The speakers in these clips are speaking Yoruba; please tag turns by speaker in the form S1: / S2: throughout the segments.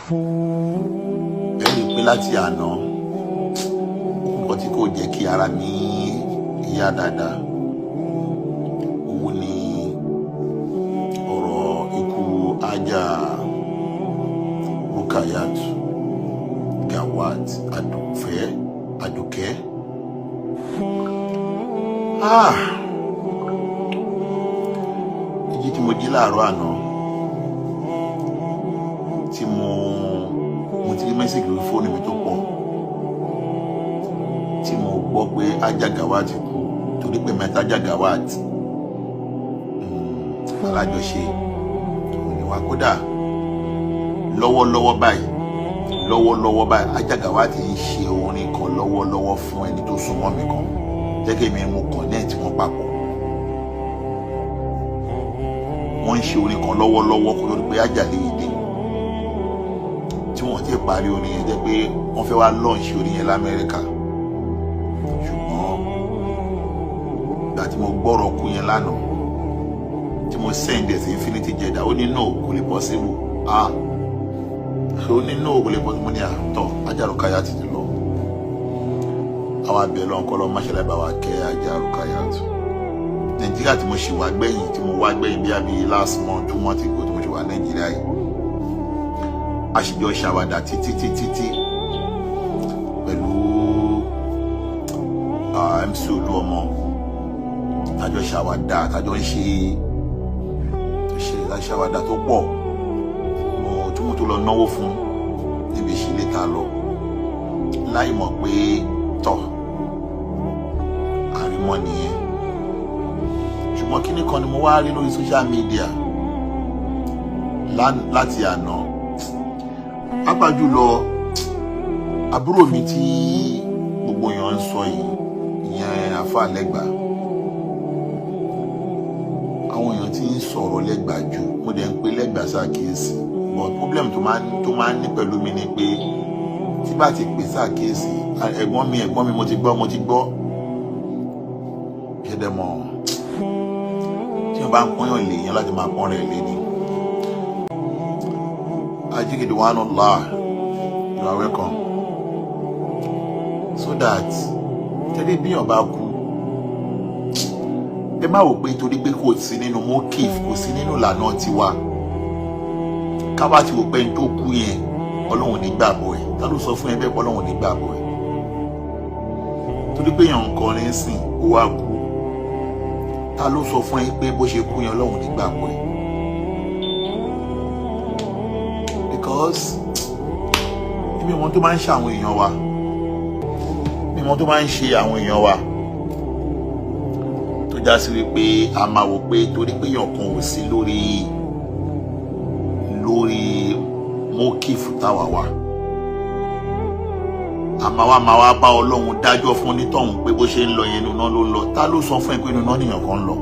S1: ẹ̀rí pé láti àná nǹkan tí kò jẹ́ kí ara mi yá dáadáa òun ni ọ̀rọ̀ ikú ajá Rukayat Gawati Àdùkẹ́. Ìjí tí mo jí láàárọ̀ àná tí mo ti rí mẹ́sẹ̀gì lórí fóònù mi tó pọ̀ tí mo gbọ́ pé ajá Gawati kú torí pé mẹ́ta ajá Gawati alájọṣe òníwà kódà lọ́wọ́lọ́wọ́ báyìí ajá Gawati ń ṣe orin kan lọ́wọ́lọ́wọ́ fún ẹni tó súnmọ́ mi kan jẹ́gẹ́ mi mo connect wọn papọ̀ wọ́n ń ṣe orin kan lọ́wọ́lọ́wọ́ kó lórí pé ajá lè dé tí wọ́n ti parí orin yẹn jẹ́ pé wọ́n fẹ́ wá launch orin yẹn l'Amẹ́ríkà ṣùgbọ́n ìgbà tí mo gbọ́rọ̀ kú yẹn lánàá tí mo send ẹ̀ sí Infinity Jeddah ó ní no kò lè possible ó ní no kò lè possible mo ní àtọ̀ ajá Rukayat ti lọ àwọn abẹ lọ́nkọ́lọ́ máṣẹ́lẹ̀ bá wa kẹ́ ajá Rukayat Nàìjíríà tí mo ṣì wá gbẹ̀yìn bí i last month 2 months ago tí mo ṣì wá Nàìjíríà yìí a sì jọ ṣàwàdà títí pẹ̀lú MC Olúọmọ àjọ ṣàwàdà àjọ ń ṣe ṣàwàdà tó pọ̀ tí mo tó lọ náwó fún níbi ìṣẹ̀lẹ̀ ta lọ láì mọ̀ pé tọ̀ àrímọ́ nìyẹn ṣùgbọ́n kíní kan ni mo wá rí lórí social media láti àná pàápàá jùlọ àbúrò mi tí gbogbo èèyàn ń sọ yìí ìyẹn Alfa Legba àwọn èèyàn tí ń sọ̀rọ̀ Legba jù mo dẹ̀ ń pe Legba ṣàkíyèsí but problem tó máa ń ní pẹ̀lú mi ni pé tí bá ti pè ṣàkíyèsí ẹ̀gbọ́n mi mo ti gbọ́ ṣẹ́dẹ̀ mọ́ tí wọ́n bá ń pọ́nyàn lè yẹn láti máa pọ́n rẹ̀ lé ní ajigidi one Allah you are welcome so that tẹ́lẹ̀ bí ọba kú ẹ má wò pé torí pé kò sí nínú mokif kò sí nínú ìlànà tiwa kábà tí wò pé n tó kú yẹn Ọlọ́run ní gbàgbọ́ ẹ̀ tá ló sọ fún ẹ bẹ́ẹ̀ pé Ọlọ́run ní gbàgbọ́ ẹ̀ torí pé èèyàn ń kọrin sìn ó wá kú ta ló sọ fún ẹ pé bó ṣe kú yẹn Ọlọ́run ní gbàgbọ́ ẹ̀ because ibi wọn tó máa ń ṣe àwọn èèyàn wa ibi wọn tó máa ń ṣe àwọn èèyàn wa tó já sí wípé a máa wò pé torí pé èèyàn kan ò sí lórí mókìfù táwa wà àmàwá máa wá bá Ọlọ́run dájọ́ fún onítọ̀hún pé bó ṣe ń lọ yẹn inú náà ló ń lọ ta ló sọ fún ẹ pé inú náà nìyàn kan ń lọ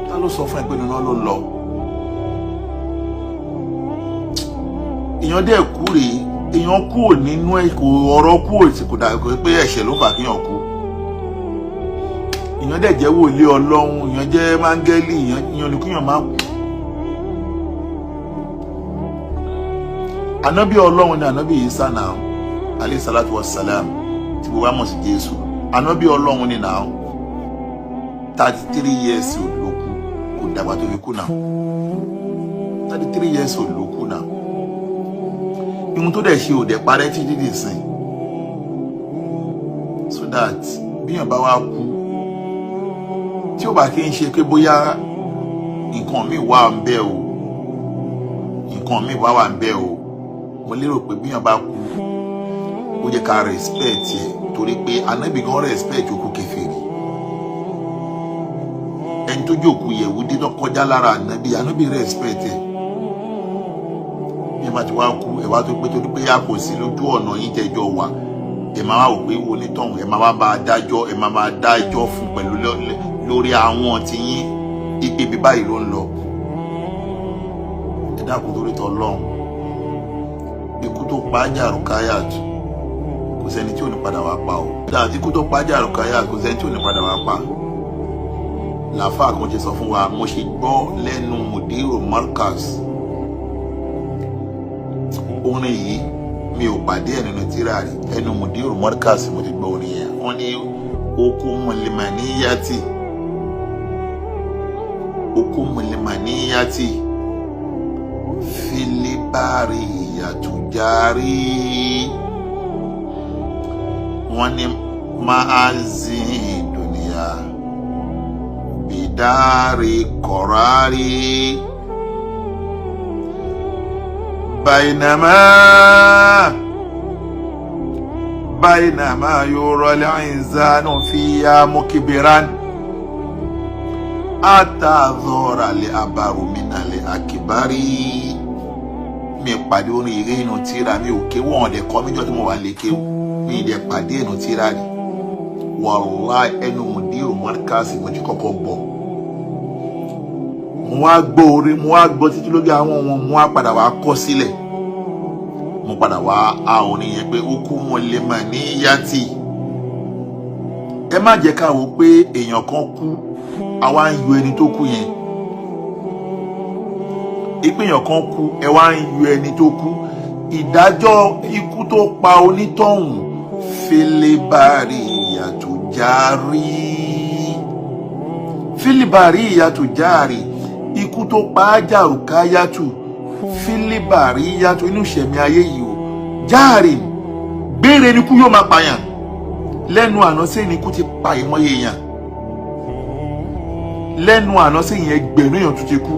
S1: ta ló sọ fún ẹ pé inú náà ló ń lọ èèyàn dẹ̀ kú rèé èèyàn kú ò nínú ẹ̀kọ́ ọ̀rọ̀ kú ò tí kò dà pé ẹ̀ṣẹ̀ ló fà kéèyàn kú èèyàn dẹ̀ jẹ́ wòlíì Ọlọ́run èèyàn jẹ́ máńgẹ́lì èèyàn ní kéèyàn máa kú ànábì Ọlọ́run ni ànábì Isor náà alayhi salatu wassalam tí gbogbo àmọ̀ sí Jésù ànábì Ọlọ́run ni náà 33 years ló kú kò dàgbà tó fi kú náà 33 years ló kú náà ihun tó dẹ̀ ṣe ò dẹ̀ parẹ́ títí dì sìn so that bíyàn bá wá kú tí ó bá kí ń ṣe pé bóyá nǹkan míì wà ń bẹ o mo lérò pé bíyàn bá kú ó jẹ́ ká respect ẹ̀ torí pé anábì gan respect òkú kèfèrí ẹni tó jókòó yẹ̀wò dídán kọjá lára anábì respect ẹ̀ bí ẹ bá ti wá kú ẹ wá tó pé torí pé yà kò sí lójú ọ̀nà yín jẹjọ wà ẹ máa wá wò pé onítọ̀hún ẹ máa wá bá a dájọ́ ẹ máa máa dá ẹjọ́ fún pẹ̀lú lórí àwọn tí yín ipe bí báyìí ló ń lọ ẹ dákun torí t'Ọlọ́run ikú tó pa ajá Rukayat kò sẹ́ni tí ò ní padà wá pa o dáàtí ikú tó pa ajá Rukayat kò sẹ́ni tí ò ní padà wá pa làáfàá kan ṣe sọ fún wa mo ṣe gbọ́ lẹ́nu mùdírò Markaz orin yìí mi ò pàdé ẹ̀ nínú tírà rí, ẹnu Mudiru Markaz mo ti gbọ́ orin yẹn. Wọ́n ní hukumul maniyati filibari yatujari. Wọ́n ní maazi dunia bidari korari bainama yura al-insanu fiya mukbiran ata dhora li abaru minali akibari. Mi pàdé orin ire inú tírà mi ò ké wọ́n dẹ̀ kọ́ míjọ́ tí mo wà lè ké mi dẹ̀ pàdé inú tírà rí. Wallahi ẹnu Mudiru Markaz mo ti kọ́kọ́ gbọ́. Mo wá gbọ́ orin, mo wá gbọ́ títí lórí àwọn wọn, mo wá padà wá kọ sílẹ̀. Mo padà wá a orin yẹn pé hukumul maniyati. Ẹ má jẹ́ ká wò pé èèyàn kan kú àwa ń yọ ẹni tó kú yẹn. Ìpèyàn kan kú ẹ wá ń yọ ẹni tó kú. Ìdájọ́ ikú tó pa onítọ̀hún filibari yatujari. Filibari yatujari. Ikú tó pa Rukayatu filibari yatu inú ìṣẹ̀mí ayé yìí o. Jari gbére ni kú yóò máa pààyàn. Lẹ́nu àná sí ni kú ti pa ìmọ̀ye èèyàn. Lẹ́nu àná sí yẹn gbẹ̀rún èèyàn tó ti kú.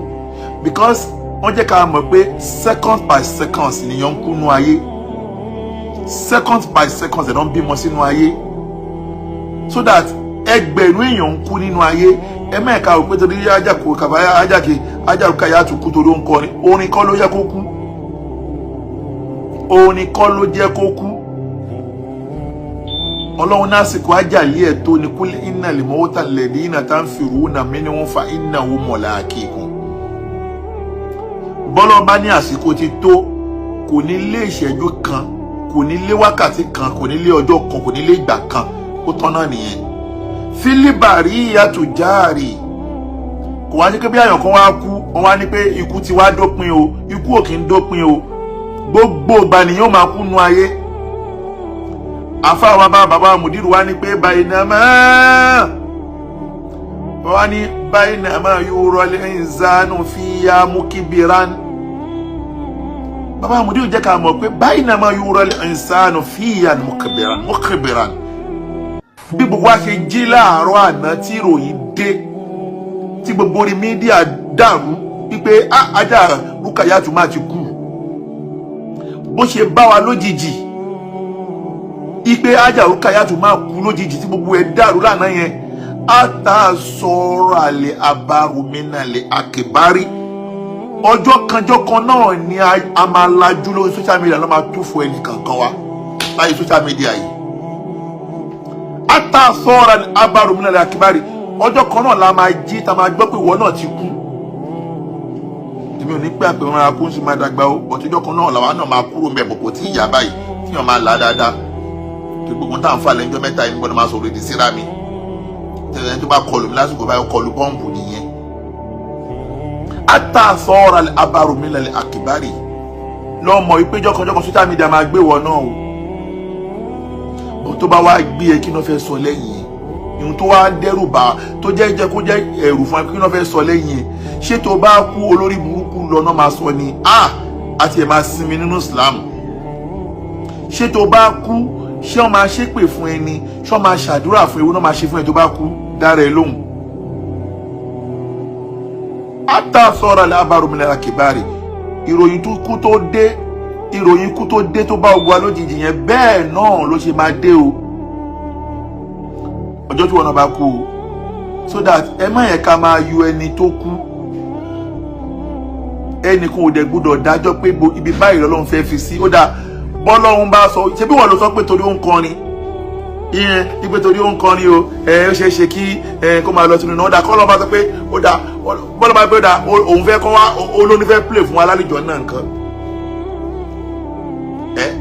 S1: Because wọ́n jẹ́ ká mọ̀ pé second by second nìyẹn ń kú nú ayé. Second by second ẹ̀ ló ń bímọ sínú ayé. So that ẹgbẹ̀rún èèyàn ń kú nínú ayé. Ẹ mẹ́ẹ̀ka ò pé torí ajáko kàbáyá ajáke Rukayat kú torí ó ń kọrin. Orin kọ́ ló yẹ kó kú. Orin kọ́ ló jẹ́ kó kú. Ọlọ́run násìkò ajáyé ẹ̀ tó ní kul innal mawta alladhina tanfiruna minhum fa innahu mulaqikum. Bọ́lọ́ bá ní àsìkò ti tó, kò ní lé ìṣẹ́jú kan, kò ní lé wákàtí kan, kò ní lé ọjọ́ kan, kò ní lé ìgbà kan, ó tán náà nìyẹn. Filibari yatujari. Kò wá ní pé bí àyàn kan wá kú, wọ́n wá ní pé ikú ti wá dópin o, ikú ò kí ń dópin o. Gbogbo ìgbà nìyẹn ó máa kú nú ayé. Àfáà wa bàbá Mudiru wá ní pé bainama yura al-insanu fiya mukbiran. Bàbá Mudiru jẹ́ ká mọ̀ pé bainama yura al-insanu fiya mukbiran. Bí gbogbo wa ṣe jí láàárọ̀ àná tí ìròyìn dé, tí gbogbo orí mídíà dàrú wípé ajá Rukayat máa ti kú. Bó ṣe bá wa lójijì ipe ajá Rukayat máa kú lójijì tí gbogbo ẹ̀ dàrú lánàá yẹn. Ata sọ̀rọ̀ àlè abaru minale akibari. Ọjọ́ kanjọ́ kan náà ni a máa lajú lórí social media ló máa tú fún ẹnì kankan wa láyé social media yìí. Ata sọ̀rọ̀ àlè abaru minale akibari. Ọjọ́ kan náà la máa jí ta máa gbọ́ pé ìwọ náà ti kú. Èmi ò ní pé àpè wọn ara kú ń sì máa dàgbà o. Ọjọ́ kan náà làwa náà máa kúrò mẹ́ bọ̀pọ̀ tí ìyá báyìí tí wọ́n máa là dáadáa. Kí gbogbo tá à ń fà lẹ́jọ́ mẹ́ta yìí nígbà tó máa sọ̀rọ̀ èdè síra mi. Tẹ̀lé tó bá kọlù mi lásìkò báyìí kọlù bọ́ǹbù nìyẹn. Ata sọ̀rọ̀ abaru minale akibari. Lọ́mọ ìpéjọ́ kan social media máa gbé wọ náà o. Bó tó bá wá gbé ẹ kí ló fẹ́ sọ lẹ́yìn. Ìhun tó wá dẹ́rù bá tó jẹ́ kó jẹ́ ẹ̀rù fún ẹ kí ló fẹ́ sọ lẹ́yìn. Ṣé tó bá kú olórí burúkú lọ́nà máa sọ ni àti ẹ̀ máa sinmi nínú Islam. Ṣé tó bá kú ṣé wọ́n máa ṣépè fún ẹni, ṣé wọ́n máa ṣàdúrà fún ewu náà máa ṣe fún ẹ tó bá kú, dára ẹ lóhùn. Ata sọ̀rọ̀ alábàárò minale akibari. Ìròyìn ikú tó dé tó bá ogun wa lójijì yẹn bẹ́ẹ̀ náà ló ṣe máa dé o. Ọjọ́ tí wọn náà bá kú o. So that ẹ má yẹ ká máa yọ ẹni tó kú. Ẹnìkan ò dẹ̀ gbúdọ̀ dájọ́ pé ibi báyìí lọ́lọ́run fẹ́ fi sí. Ó dáa bọ́lọ́run bá sọ ṣe bí wọ́n ló sọ pé torí ó ń kọrin ìyẹn ìpè torí ó ń kọrin o ó ṣe é ṣe kí kó máa lọ sínú náà ó dà kọ́ lọ́ọ́ bá sọ pé ó dà bọ́lọ́ bá pé ó dà òun fẹ́ kọ́ wá olóní fẹ́ play fún wa lálejò náà nǹkan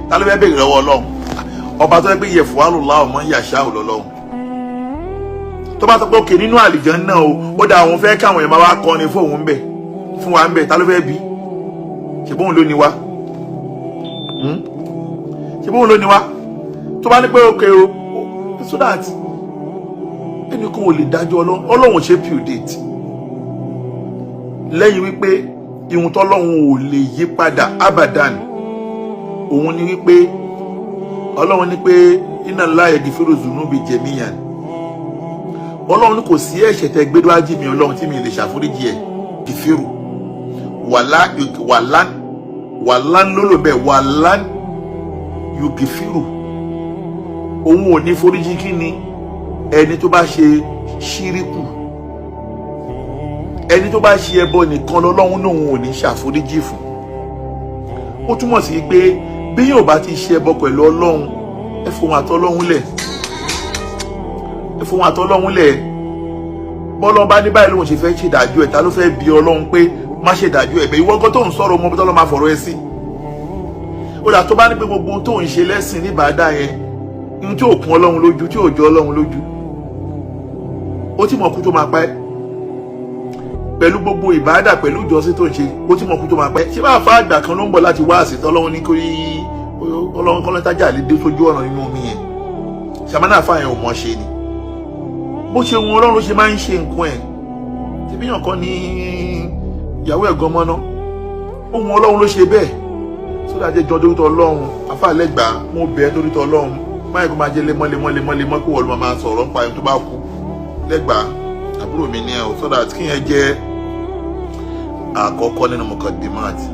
S1: ta ló fẹ́ béèrè lọ́wọ́ Ọlọ́run ọba tó yẹ pé yẹ̀fọ́ àlùlá ọmọ yàṣá ò lọ́lọ́run tó bá sọ pé òkè nínú àlìjàn náà ó dà òun fẹ́ káwọn èèyàn máa wá kọrin fún òun bẹ̀ fún wa ń bẹ̀ ta ló fẹ́ bí ṣe bóun ló ní wa ṣe bóun ló ní wá tó bá ní pé òkè o so that ẹnì kan ò lè dájọ́ ọlọ́run ṣe pure date lẹ́yìn wípé ìhun tọ́lọ́run ò lè yí padà abadan òun ni wípé ọlọ́run ní pé inna Allaha yaghfiru dhunubi jami'an ọlọ́run ní kò sí ẹ̀ṣẹ̀ tẹ́ gbé wájú mi ọlọ́run tí mi lè ṣàforíjì ẹ̀ kìfìrù wàlán lólò bẹ́ẹ̀ wàlán yóò kìfìrù òun ò ní foríjì kí ni ẹni tó bá ṣe ṣíríkù ẹni tó bá ṣe ẹbọ nìkan lọ́lọ́run náà òun ò ní ṣàforíjì fún ó túmọ̀ sí pé bí yóò bá ti ṣe ẹbọ pẹ̀lú ọlọ́run ẹ fòun àtọlọ́run lẹ̀ bọ́lọ́n bá ní báyìí lóun ṣe fẹ́ ṣèdájọ́ ẹ̀ ta ló fẹ́ bi ọlọ́run pé má ṣèdájọ́ ẹ̀ bẹ́ẹ̀ ìwọ gan tó ń sọ̀rọ̀ ọmọ bí tọ́lọ́ máa fọ̀rọ̀ ẹ sí ó dà tó bá ní pé gbogbo ohun tó ń ṣe lẹ́sìn ní ìbàdà yẹn ohun tí ò kún ọlọ́run lójú tí ò jọ ọlọ́run lójú ó ti mọ̀ kú tó máa pa ẹ́ pẹ̀lú gbogbo ìbàdà pẹ̀lú ìjọsìn tó ń ṣe ó ti mọ̀ kú tó máa pa ẹ́ ṣé bá fa àgbà kan ló ń bọ̀ láti wá àsìtọ́ ọlọ́run ní kórí ọlọ́run kọ́lọ́tájà lè dé sójú ọ̀nà nínú omi yẹn ṣàmánà fáyẹn ò mọ̀ ṣe ni bó ṣe wọn ọlọ́run ṣe máa ń ṣe nǹkan ẹ̀ tí bíyàn kan ní ìyàwó ẹ̀gán mọ́ná ohun ọlọ́run ló ṣe bẹ́ẹ̀ sódà jẹ́ jọ dórítọ̀ ọlọ́run afáàlẹ́gbà mo bẹ̀ẹ́ dórítọ̀ ọlọ́run máyì kó máa jẹ́ lemọ́lemọ́lemọ́ kó wọ́n máa sọ̀rọ̀ ń pa ẹni tó bá kú lẹ́gbà àbúrò mi ní ẹ̀ sódà kí yẹn jẹ́ àkọ́kọ́ nínú mọ̀kàndínmáàtì